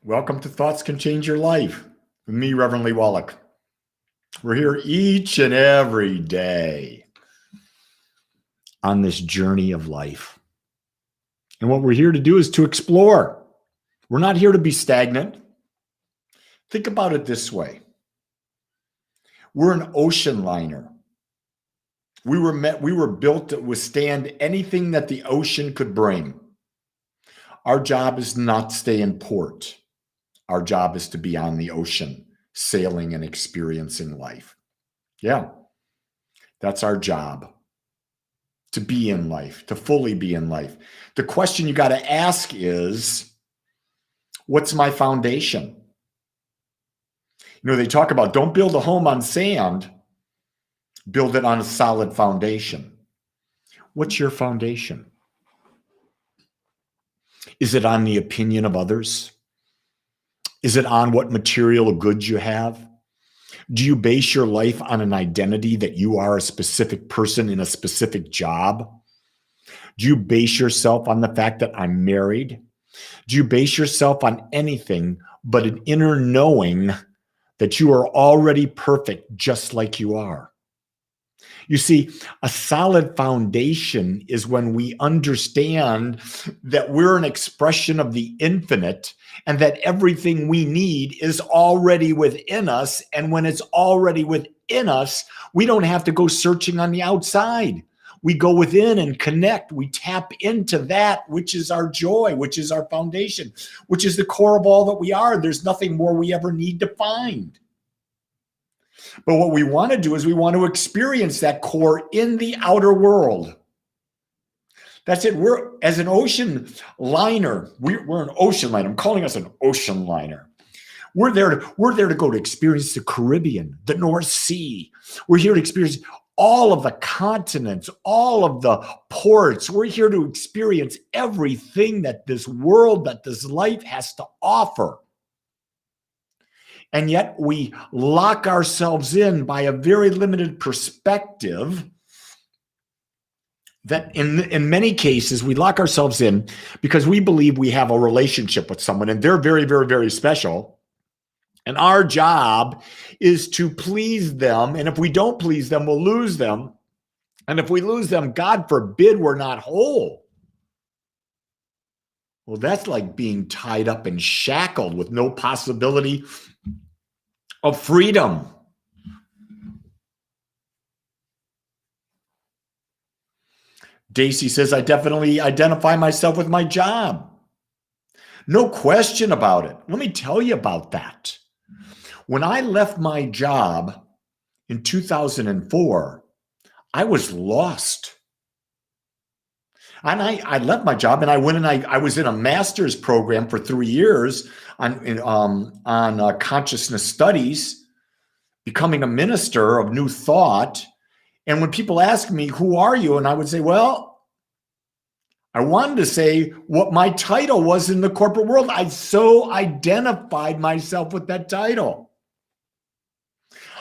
Welcome to Thoughts Can Change Your Life with me, Reverend Wolak. We're here each and every day on this journey of life. And what we're here to do is to explore. We're not here to be stagnant. Think about it this way. We're an ocean liner. We were built to withstand anything that the ocean could bring. Our job is not to stay in port. Our job is to be on the ocean, sailing and experiencing life. Yeah, that's our job, to be in life, to fully be in life. The question you got to ask is, what's my foundation? You know, they talk about don't build a home on sand, build it on a solid foundation. What's your foundation? Is it on the opinion of others? Is it on what material goods you have? Do you base your life on an identity that you are a specific person in a specific job? Do you base yourself on the fact that I'm married? Do you base yourself on anything but an inner knowing that you are already perfect just like you are? You see, a solid foundation is when we understand that we're an expression of the infinite and that everything we need is already within us. And when it's already within us, we don't have to go searching on the outside. We go within and connect. We tap into that, which is our joy, which is our foundation, which is the core of all that we are. There's nothing more we ever need to find. But what we want to do is we want to experience that core in the outer world. That's it. We're, as an ocean liner, we're an ocean liner. I'm calling us an ocean liner. We're there to go to experience the Caribbean, the North Sea. We're here to experience all of the continents, all of the ports. We're here to experience everything that this world, that this life has to offer. And yet we lock ourselves in by a very limited perspective that in many cases, we lock ourselves in because we believe we have a relationship with someone and they're very, very, very special. And our job is to please them. And if we don't please them, we'll lose them. And if we lose them, God forbid, we're not whole. Well, that's like being tied up and shackled with no possibility of freedom. Daisy says, I definitely identify myself with my job. No question about it. Let me tell you about that. When I left my job in 2004, I was lost. And I left my job and I went and I was in a master's program for 3 years on consciousness studies, becoming a minister of new thought. And when people ask me, who are you? And I would say, well, I wanted to say what my title was in the corporate world. I so identified myself with that title.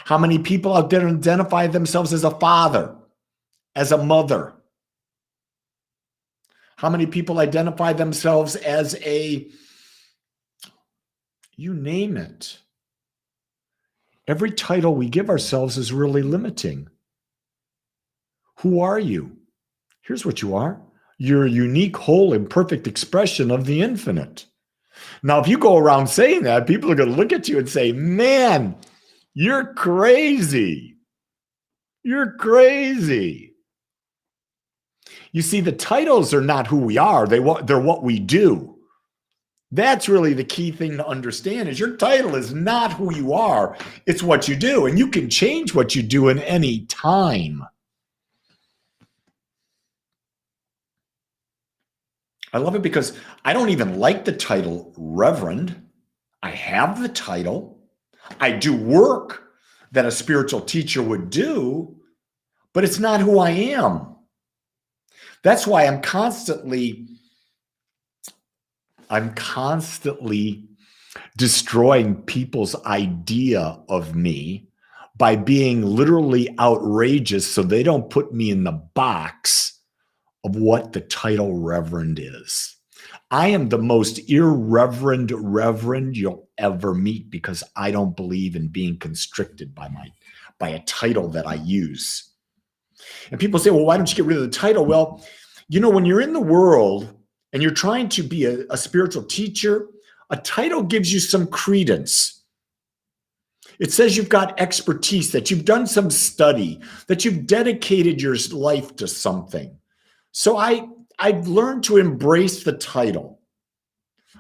How many people out there identify themselves as a father, as a mother? How many people identify themselves as a, you name it. Every title we give ourselves is really limiting. Who are you? Here's what you are. You're a unique, whole, and perfect expression of the infinite. Now, if you go around saying that, people are going to look at you and say, man, you're crazy. You're crazy. You see, the titles are not who we are. They're what we do. That's really the key thing to understand is your title is not who you are. It's what you do. And you can change what you do in any time. I love it because I don't even like the title Reverend. I have the title. I do work that a spiritual teacher would do, but it's not who I am. That's why I'm constantly destroying people's idea of me by being literally outrageous so they don't put me in the box of what the title Reverend is. I am the most irreverent reverend you'll ever meet because I don't believe in being constricted by a title that I use. And people say, well, why don't you get rid of the title? Well, when you're in the world and you're trying to be a spiritual teacher, a title gives you some credence. It says you've got expertise, that you've done some study, that you've dedicated your life to something. So I've learned to embrace the title.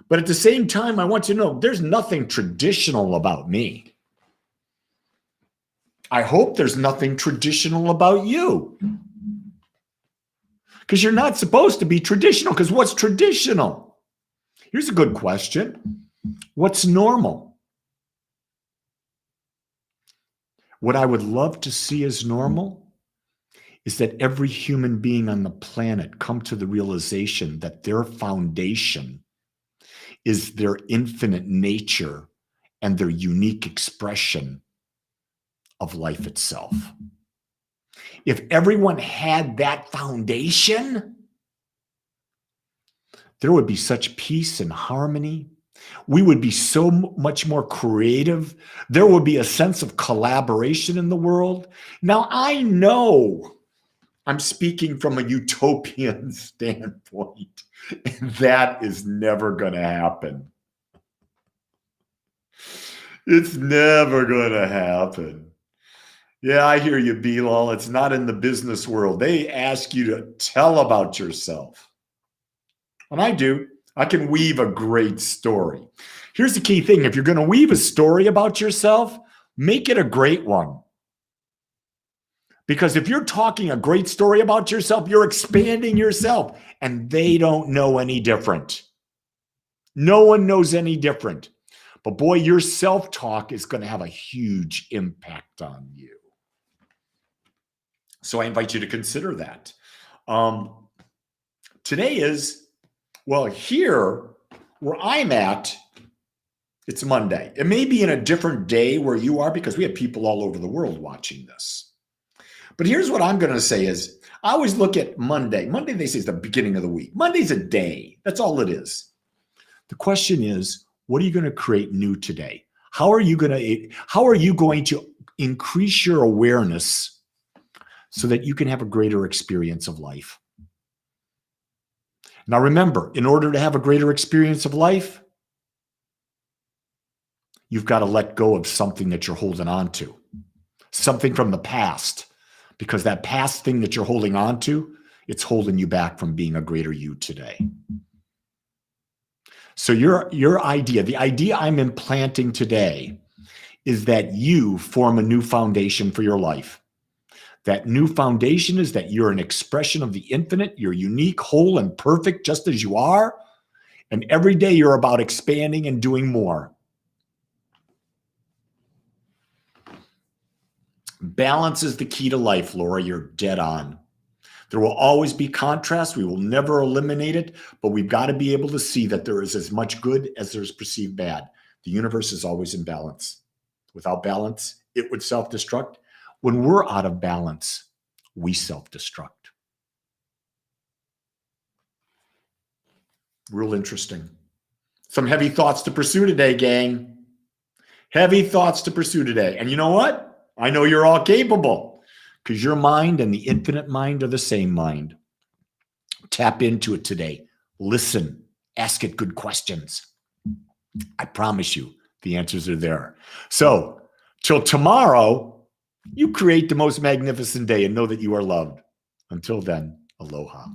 But at the same time, I want you to know there's nothing traditional about me. I hope there's nothing traditional about you. Because you're not supposed to be traditional. Because what's traditional? Here's a good question. What's normal? What I would love to see as normal is that every human being on the planet come to the realization that their foundation is their infinite nature and their unique expression of life itself. If everyone had that foundation, there would be such peace and harmony. We would be so much more creative. There would be a sense of collaboration in the world. Now, I know I'm speaking from a utopian standpoint, and that is never going to happen. It's never going to happen. Yeah, I hear you, Bilal. It's not in the business world. They ask you to tell about yourself. And I do. I can weave a great story. Here's the key thing. If you're going to weave a story about yourself, make it a great one. Because if you're talking a great story about yourself, you're expanding yourself, and they don't know any different. No one knows any different. But boy, your self-talk is going to have a huge impact on you. So I invite you to consider that. Today is, well, here where I'm at, it's Monday. It may be in a different day where you are because we have people all over the world watching this. But here's what I'm going to say is, I always look at Monday. Monday, they say, is the beginning of the week. Monday's a day. That's all it is. The question is, what are you going to create new today? How are you going to increase your awareness so that you can have a greater experience of life? Now, remember, in order to have a greater experience of life, you've got to let go of something that you're holding on to, something from the past. Because that past thing that you're holding on to, it's holding you back from being a greater you today. So your idea, the idea I'm implanting today, is that you form a new foundation for your life. That new foundation is that you're an expression of the infinite. You're unique, whole, and perfect just as you are. And every day you're about expanding and doing more. Balance is the key to life, Laura. You're dead on. There will always be contrast. We will never eliminate it, but we've got to be able to see that there is as much good as there's perceived bad. The universe is always in balance. Without balance, it would self-destruct. When we're out of balance, we self-destruct. Real interesting. Some heavy thoughts to pursue today, gang. Heavy thoughts to pursue today. And you know what? I know you're all capable because your mind and the infinite mind are the same mind. Tap into it today. Listen. Ask it good questions. I promise you the answers are there. So till tomorrow, you create the most magnificent day and know that you are loved. Until then, aloha.